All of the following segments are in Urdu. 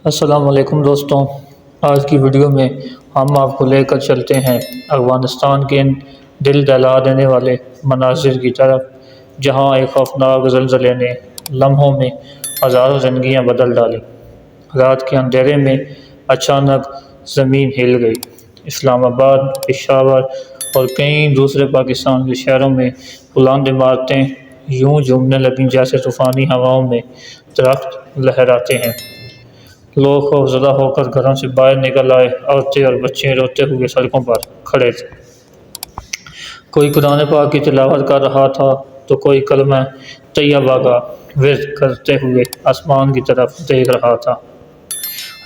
السلام علیکم دوستوں، آج کی ویڈیو میں ہم آپ کو لے کر چلتے ہیں افغانستان کے ان دل دہلا دینے والے مناظر کی طرف، جہاں ایک خوفناک زلزلے نے لمحوں میں ہزاروں زندگیاں بدل ڈالیں۔ رات کے اندھیرے میں اچانک زمین ہل گئی۔ اسلام آباد، پشاور اور کئی دوسرے پاکستان کے شہروں میں بلند عمارتیں یوں جھومنے لگیں جیسے طوفانی ہواؤں میں درخت لہراتے ہیں۔ لوگ خوفزدہ ہو کر گھروں سے باہر نکل آئے، عورتیں اور بچے روتے ہوئے سڑکوں پر کھڑے تھے۔ کوئی قرآن پاک کی تلاوت کر رہا تھا تو کوئی کلمہ طیبہ کا ورد کرتے ہوئے آسمان کی طرف دیکھ رہا تھا۔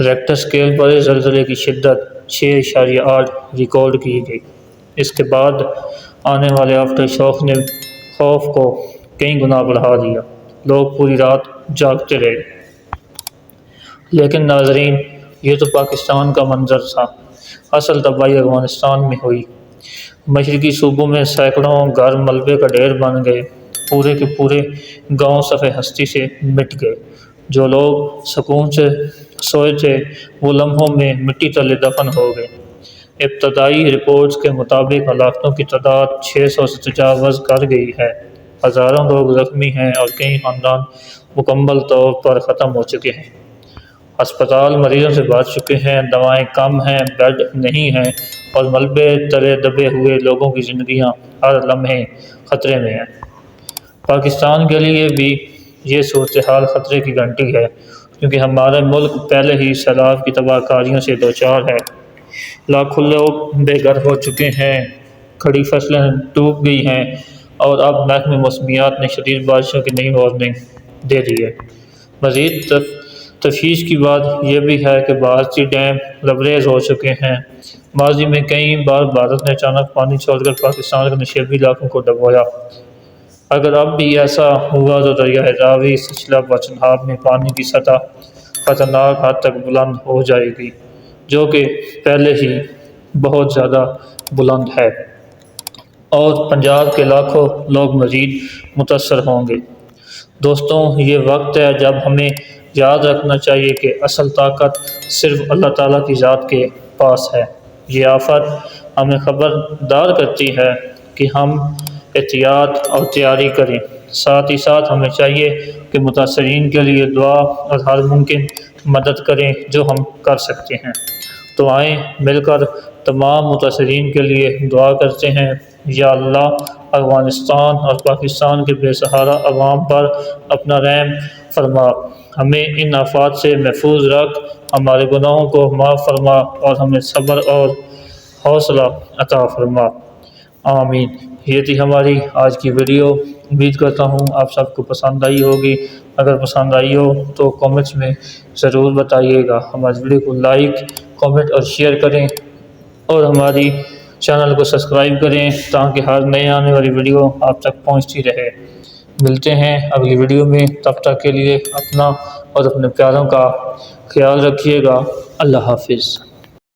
ریکٹر اسکیل پر اس زلزلے کی شدت 6.8 ریکارڈ کی گئی۔ اس کے بعد آنے والے آفٹر شاک نے خوف کو کئی گنا بڑھا دیا۔ لوگ پوری رات جاگتے رہے۔ لیکن ناظرین، یہ تو پاکستان کا منظر تھا، اصل تباہی افغانستان میں ہوئی۔ مشرقی صوبوں میں سینکڑوں گھر ملبے کا ڈھیر بن گئے، پورے کے پورے گاؤں صفحہ ہستی سے مٹ گئے۔ جو لوگ سکون سے سوئے تھے وہ لمحوں میں مٹی تلے دفن ہو گئے۔ ابتدائی رپورٹس کے مطابق ہلاکتوں کی تعداد 600 سے تجاوز کر گئی ہے۔ ہزاروں لوگ زخمی ہیں اور کئی خاندان مکمل طور پر ختم ہو چکے ہیں۔ ہسپتال مریضوں سے بھر چکے ہیں، دوائیں کم ہیں، بیڈ نہیں ہیں اور ملبے تلے دبے ہوئے لوگوں کی زندگیاں ہر لمحے خطرے میں ہیں۔ پاکستان کے لیے بھی یہ صورتحال خطرے کی گھنٹی ہے، کیونکہ ہمارا ملک پہلے ہی سیلاب کی تباہ کاریوں سے دوچار ہے۔ لاکھوں لوگ بے گھر ہو چکے ہیں، کھڑی فصلیں ڈوب گئی ہیں اور اب محکمہ موسمیات نے شدید بارشوں کی نئی وارننگ دے دی ہے۔ مزید تشویش کی بات یہ بھی ہے کہ بھارتی ڈیم لبریز ہو چکے ہیں۔ ماضی میں کئی بار بھارت نے اچانک پانی چھوڑ کر پاکستان کے نشیبی علاقوں کو ڈبویا۔ اگر اب بھی ایسا ہوا تو دریائے راوی، سچلب و چناب میں پانی کی سطح خطرناک حد تک بلند ہو جائے گی، جو کہ پہلے ہی بہت زیادہ بلند ہے، اور پنجاب کے لاکھوں لوگ مزید متاثر ہوں گے۔ دوستوں، یہ وقت ہے جب ہمیں یاد رکھنا چاہیے کہ اصل طاقت صرف اللہ تعالیٰ کی ذات کے پاس ہے۔ یہ آفت ہمیں خبردار کرتی ہے کہ ہم احتیاط اور تیاری کریں۔ ساتھ ہی ساتھ ہمیں چاہیے کہ متاثرین کے لیے دعا اور ہر ممکن مدد کریں جو ہم کر سکتے ہیں۔ تو آئیں مل کر تمام متاثرین کے لیے دعا کرتے ہیں۔ یا اللہ، افغانستان اور پاکستان کے بے سہارا عوام پر اپنا رحم فرما، ہمیں ان آفات سے محفوظ رکھ، ہمارے گناہوں کو معاف فرما اور ہمیں صبر اور حوصلہ عطا فرما۔ آمین۔ یہ تھی ہماری آج کی ویڈیو۔ امید کرتا ہوں آپ سب کو پسند آئی ہوگی۔ اگر پسند آئی ہو تو کامنٹس میں ضرور بتائیے گا۔ ہماری ویڈیو کو لائک، کامنٹ اور شیئر کریں، اور ہماری چینل کو سبسکرائب کریں تاکہ ہر نئے آنے والی ویڈیو آپ تک پہنچتی رہے۔ ملتے ہیں اگلی ویڈیو میں، تب تک کے لیے اپنا اور اپنے پیاروں کا خیال رکھیے گا۔ اللہ حافظ۔